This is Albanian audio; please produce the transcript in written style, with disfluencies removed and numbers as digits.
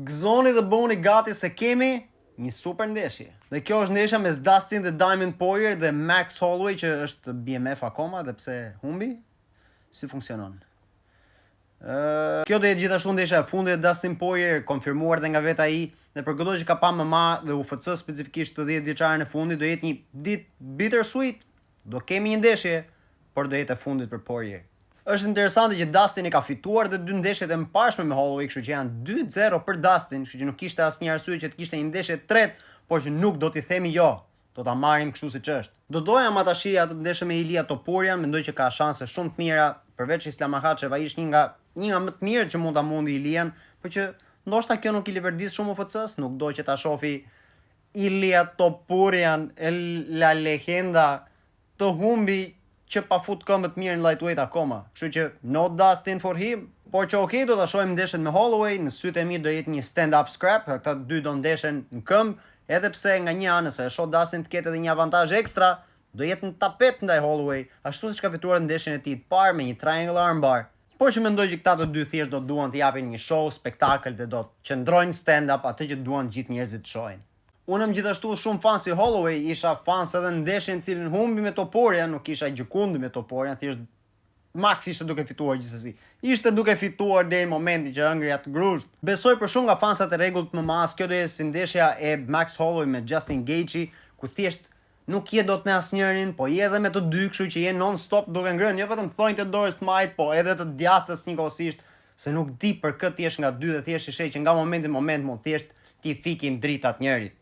Gëzoni dhe bëuni gati se kemi një super ndeshje. Dhe kjo është ndeshja mes Dustin dhe Diamond Poirier dhe Max Holloway që është BMF akoma dhe pse humbi? Si funksionon? Kjo do jetë gjithashtu ndeshja e fundit e Dustin Poirier, konfirmuar dhe nga vetë ai, dhe për çdo që ka pa MMA dhe UFC specifikisht të 10 vjeçaren e fundit do jetë një ditë bittersweet. Do kemi një ndeshje, por do jetë e fundit për Poirier. Është interesante që Dustin i ka fituar dhe 2 ndeshjet e mëparshme me Holloway, kështu që janë 2-0 për Dustin, kështu që nuk kishte asnjë arsye që të kishte një ndeshje të tretë, por që nuk do t'i themi jo. Do ta marrim kështu siç është. Do doja ma ta shihja atë ndeshje me Ilia Topuria, mendoj që ka shanse shumë të mira, përveç Islam Makhachev, ai është një nga më të mirët që mund ta mundi Ilian, por që ndoshta kjo nuk i liverdis shumë UFC-s, nuk do që ta shofi Ilia Topurian, la legenda, të humbi që pa fut këmbët mirë në lightweight akoma. Kështu që no Dustin for him, por që okay, do ta shohim ndeshjen me Holloway, në sytë e mi do jetë një stand-up scrap, këta dy do ndeshen në këmbë, edhe pse nga një anë se e shoh Dustin të ketë edhe një avantazh ekstra, do jetë në tapet ndaj Holloway, ashtu siç ka fituar ndeshjen e tij të parë me një triangle armbar. Por që mendoj që këta të dy thjesht do duan të japin një show, spektakël dhe do të qëndrojnë stand-up atë që duan gjithë njerëzit të shohin. Unë jam gjithashtu shumë fan si Holloway, isha fan edhe në ndeshjen e cilën humbi me Topuria, nuk isha gjikundi me Topuria, thjesht Max ishte duke fituar gjithsesi. Ishte duke fituar deri në momentin që ëngri atë grusht. Besoj për shumë nga fansat e rregullt të MMA-s, kjo do jetë si ndeshja e Max Holloway me Justin Gaethje, ku thjesht nuk je dot me asnjërin, po je edhe me të dy, kështu që je non-stop duke ngrënë, jo vetëm thonjtë dorës të majt, po edhe të djathtës njëkohësisht, se nuk di për këtë jesh nga dy dhe thjesht i sheh që nga momenti në moment mund thjesht ti fikin dritat njerit.